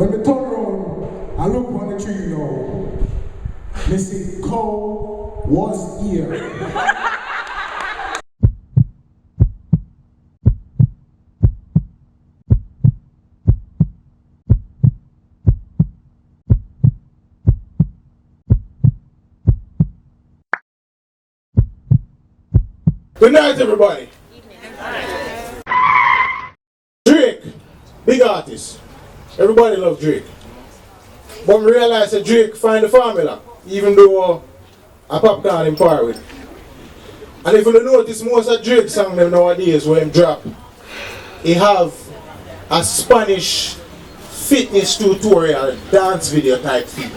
When we turn around, I look on the tree now. Me see cow was here. Good night, everybody. Drake, big artist. Everybody loves Drake. But we realize that Drake find the formula, even though a Popcaan in par with. And if you notice, most of Drake songs nowadays when him drop, he have a Spanish fitness tutorial dance video type thing.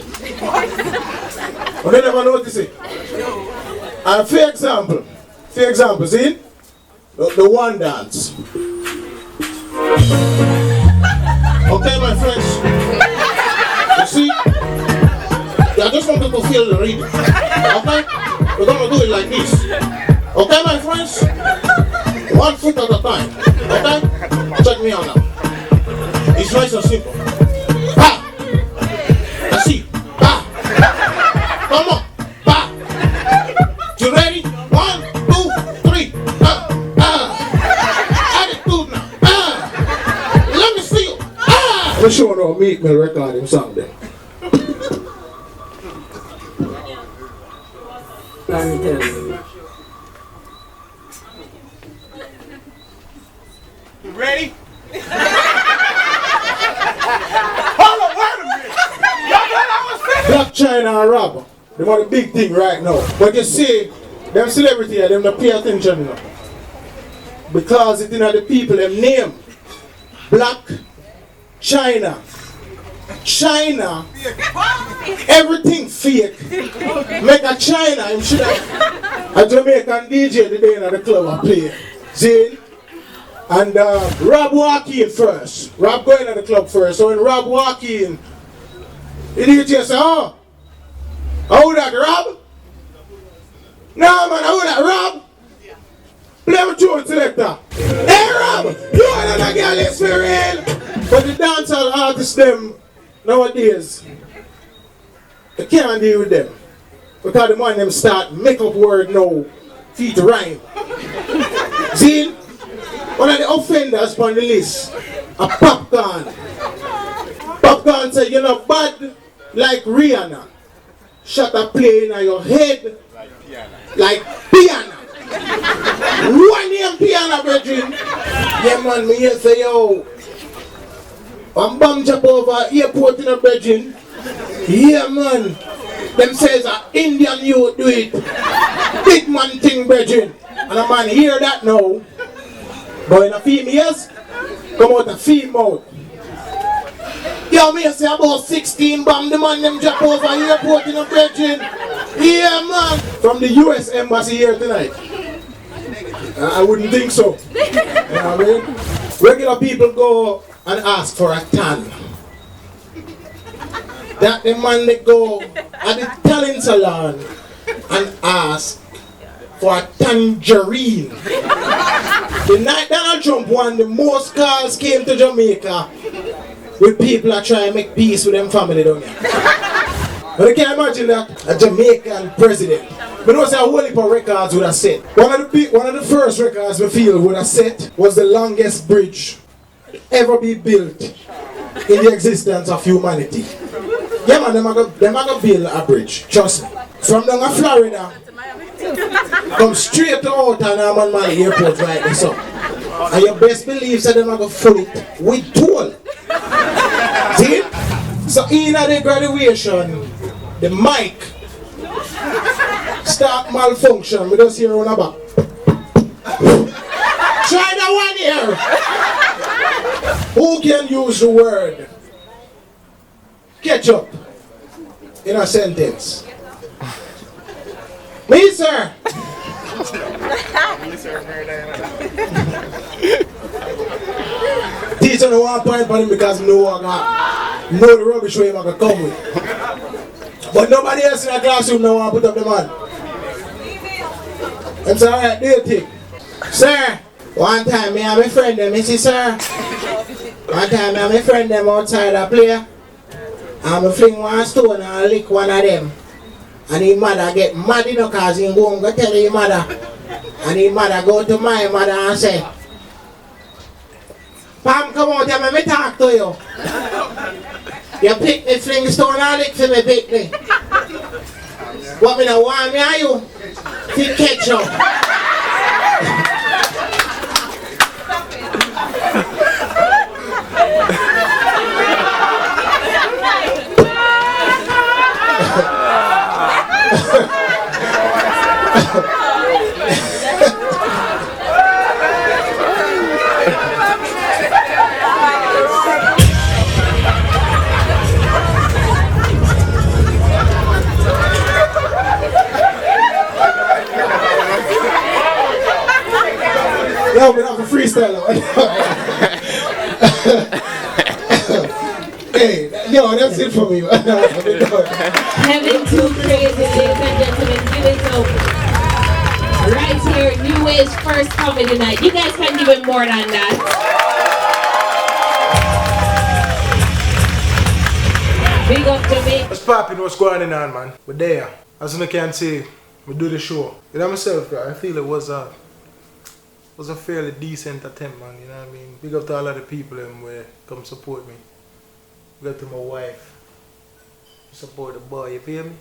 But you never notice it. And for example, see? The one dance. Okay, my friends. You see? I just want people to feel the rhythm. Okay? We're gonna do it like this. Okay, my friends? 1 foot at a time. Okay? Check me out now. It's nice and simple. Pa! I see. Pa! Come on. Pa! You ready? 1, 2, 3. Attitude now. Let me see you. I'm sure no Meek Mill record him someday. You ready? Hold on, wait a minute. Y'all thought I was finished? Black China and Rob, they want a big thing right now. But you see, them celebrity here, them don't pay attention now. Because it's in the people, them name. Black China. China. Everything fake. Make a China, him should have a Jamaican DJ the day in the club and play. See? And Rob walk in first. Rob going to the club first. So when Rob walk in, the DJ say, oh, how that, Rob? No, man, how that, Rob? Play with tune selector. Hey, Rob, you another girl is for real. But the dancehall artists, them, nowadays, they can't deal with them. Because the man them start make up word now, feet rhyme. See? One of the offenders on the list, a Popcaan. Popcaan said, you're not bad like Rihanna. Shut up playing on your head like piano. One name piano, brethren. Yeah, man, me here say, yo, I'm bomb jump over airport in a brethren. Yeah, man. Them says a Indian youth do it. Big man thing, brethren. And a man hear that now. But in a females, come out a female. Yo, me say about 16 bomb the man them jump over airport in a brethren. Yeah, man. From the US Embassy here tonight. I wouldn't think so. You know what I mean? Regular people go and ask for a tan. That the man they go at the talent salon and ask for a tangerine. The night Donald Trump won, the most calls came to Jamaica with people that try to make peace with them family down here. But I can't imagine that a Jamaican president. But know say a whole heap of records would have set. One of the first records we feel would have set was the longest bridge ever be built in the existence of humanity. Yeah man, them are gonna build a bridge, trust me. From down in Florida, come straight to Outer Norman Mali Airport right there, so. And you best believe that them are gonna fill it with toll. See? So in the graduation, the mic start malfunction. We just hear on the back. Try that one here. Who can use the word ketchup in a sentence? Me, sir. Teacher no one point for him because no one know the rubbish way I'm gonna come with. But nobody else in the classroom no one put up the man. I'm saying, alright, do your thing. Sir, one time me and my friend them, you see sir? One time me and my friend them outside a play. And I fling one stone and I lick one of them. And his mother get mad, you know, because he go and go tell his mother. And his mother go to my mother and say, Pam, come out here, let me talk to you. You pick me fling stone and lick for me, pick me. What me now want me are you? To catch up. Yo, we have a freestyle. Hey, yo, that's it for me. Heaven too crazy, ladies and gentlemen. Give it up. Right here, New Age first comedy night. You guys can give it more than that. Big up Jamaica. What's poppin'? What's going on, man? We're there. As you can see, we do the show. You know myself, I feel it was a fairly decent attempt, man. You know what I mean? Big up to all of the people who come support me. Big up to my wife. Support the boy, you feel me?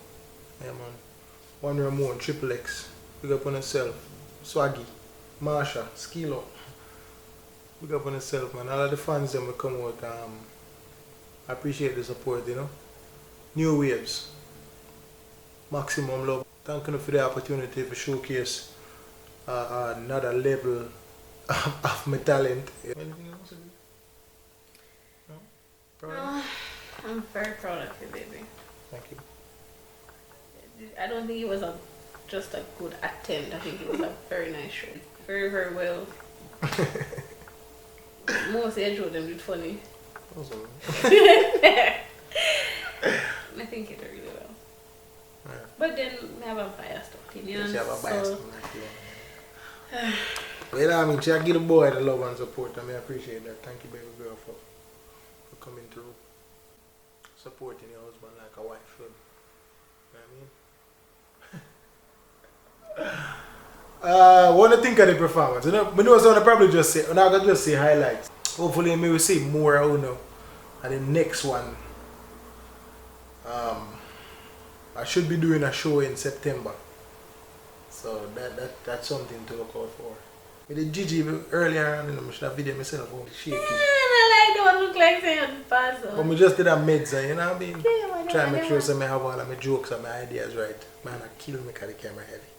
Yeah, man. One Ramon, Triple X. Big up on yourself. Swaggy, Marsha, Skilo. Big up on yourself, man. All of the fans that will come out, I appreciate the support, you know. New Waves. Maximum love. Thank you for the opportunity to showcase another level of my talent. Anything else? No? Proud? I'm very proud of you, baby. Thank you. I don't think it was just a good attempt. I think it was a very nice show. Very, very well. Mostly I showed them it funny. Awesome. I think it did really well. Yeah. But then I have a biased opinion. She have a bias so... on that, well, you know what I mean? She give the boy the love and support, and I appreciate that. Thank you, baby girl, for coming through, supporting your husband like a wife should. You know what I mean? What do you think of the performance? You know, I know someone probably just say, I'm not gonna just say highlights. Hopefully, maybe we see more, I don't know. And the next one, I should be doing a show in September. So that's something to look out for. With the Gigi earlier on, I should have video myself, shaky. I don't look like saying puzzle. But I just did a meds, you know what I mean? Try to make sure I have all of my jokes and my ideas right. Man, I kill me because the camera heavy.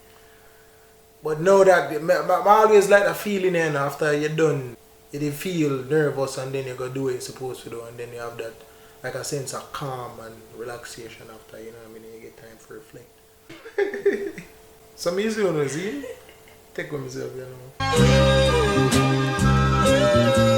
But know that, I always like the feeling after you're done, you feel nervous and then you go do what you're supposed to do, and then you have that like a sense of calm and relaxation after, you know what I mean? You get time to reflect. So me easy on see? Take with myself, you know.